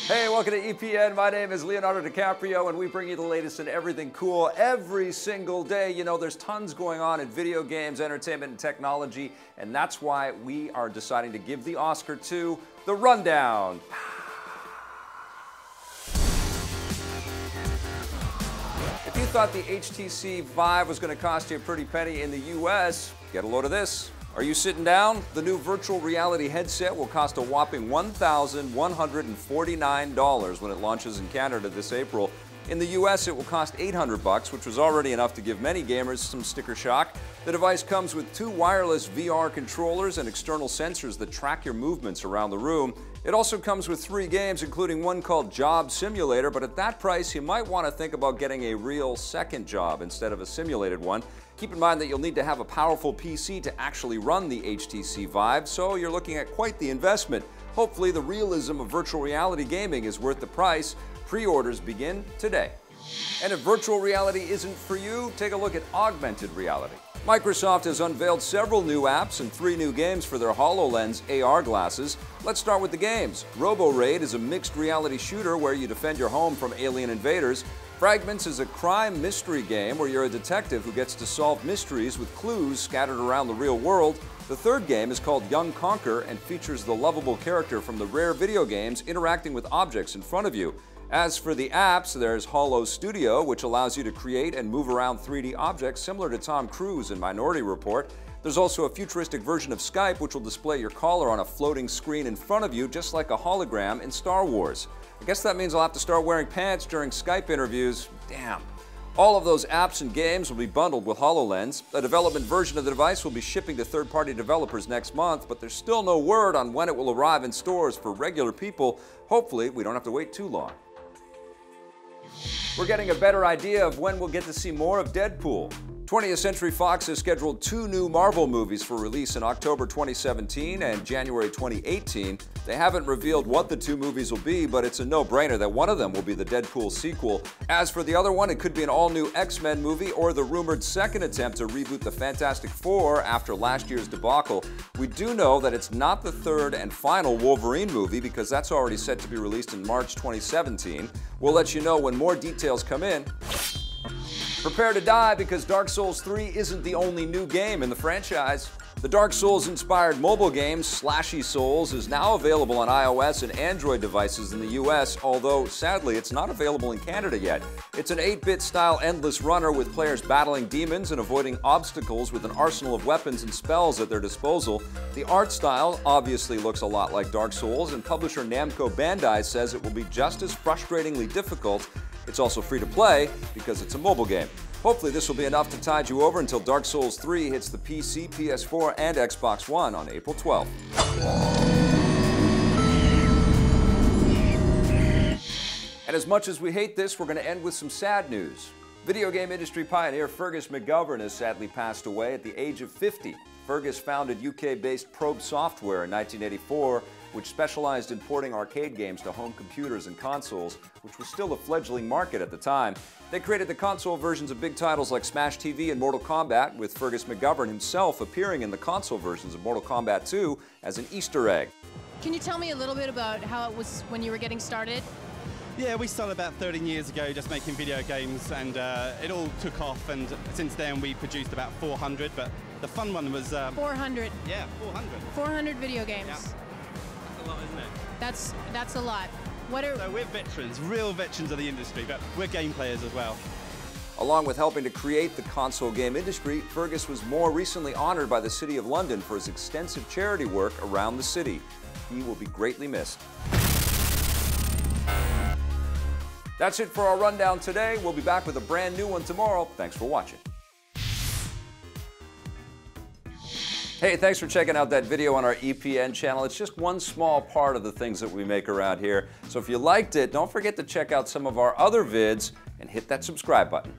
Hey, welcome to EPN. My name is Leonardo DiCaprio, and we bring you the latest in everything cool every single day. You know, there's tons going on in video games, entertainment, and technology, and that's why we are deciding to give the Oscar to The Rundown. If you thought the HTC Vive was going to cost you a pretty penny in the US, get a load of this. Are you sitting down? The new virtual reality headset will cost a whopping $1,149 when it launches in Canada this April. In the US, it will cost $800, which was already enough to give many gamers some sticker shock. The device comes with 2 wireless VR controllers and external sensors that track your movements around the room. It also comes with 3 games, including one called Job Simulator, but at that price, you might want to think about getting a real second job instead of a simulated one. Keep in mind that you'll need to have a powerful PC to actually run the HTC Vive, so you're looking at quite the investment. Hopefully, the realism of virtual reality gaming is worth the price. Pre-orders begin today. And if virtual reality isn't for you, take a look at augmented reality. Microsoft has unveiled several new apps and 3 new games for their HoloLens AR glasses. Let's start with the games. RoboRaid is a mixed reality shooter where you defend your home from alien invaders. Fragments is a crime mystery game where you're a detective who gets to solve mysteries with clues scattered around the real world. The third game is called Young Conquer and features the lovable character from the Rare video games interacting with objects in front of you. As for the apps, there's Holo Studio, which allows you to create and move around 3D objects similar to Tom Cruise in Minority Report. There's also a futuristic version of Skype, which will display your caller on a floating screen in front of you, just like a hologram in Star Wars. I guess that means I'll have to start wearing pants during Skype interviews. Damn. All of those apps and games will be bundled with HoloLens. A development version of the device will be shipping to third-party developers next month, but there's still no word on when it will arrive in stores for regular people. Hopefully, we don't have to wait too long. We're getting a better idea of when we'll get to see more of Deadpool. 20th Century Fox has scheduled 2 new Marvel movies for release in October 2017 and January 2018. They haven't revealed what the 2 movies will be, but it's a no-brainer that one of them will be the Deadpool sequel. As for the other one, it could be an all-new X-Men movie or the rumored second attempt to reboot the Fantastic Four after last year's debacle. We do know that it's not the 3rd and final Wolverine movie because that's already set to be released in March 2017. We'll let you know when more details come in. Prepare to die because Dark Souls 3 isn't the only new game in the franchise. The Dark Souls-inspired mobile game, Slashy Souls, is now available on iOS and Android devices in the US, although, sadly, it's not available in Canada yet. It's an 8-bit style endless runner with players battling demons and avoiding obstacles with an arsenal of weapons and spells at their disposal. The art style obviously looks a lot like Dark Souls, and publisher Namco Bandai says it will be just as frustratingly difficult. It's also free to play because it's a mobile game. Hopefully this will be enough to tide you over until Dark Souls 3 hits the PC, PS4, and Xbox One on April 12th. And as much as we hate this, we're going to end with some sad news. Video game industry pioneer Fergus McGovern has sadly passed away at the age of 50. Fergus founded UK-based Probe Software in 1984, which specialized in porting arcade games to home computers and consoles, which was still a fledgling market at the time. They created the console versions of big titles like Smash TV and Mortal Kombat, with Fergus McGovern himself appearing in the console versions of Mortal Kombat 2 as an Easter egg. Can you tell me a little bit about how it was when you were getting started? Yeah, we started about 13 years ago just making video games, and it all took off, and since then we produced about 400, but the fun one was... 400. Yeah, 400. 400 video games. Yeah. That's a lot, isn't it? That's a lot. So we're veterans, real veterans of the industry, but we're game players as well. Along with helping to create the console game industry, Fergus was more recently honored by the City of London for his extensive charity work around the city. He will be greatly missed. That's it for our rundown today. We'll be back with a brand new one tomorrow. Thanks for watching. Hey, thanks for checking out that video on our EPN channel. It's just one small part of the things that we make around here. So if you liked it, don't forget to check out some of our other vids and hit that subscribe button.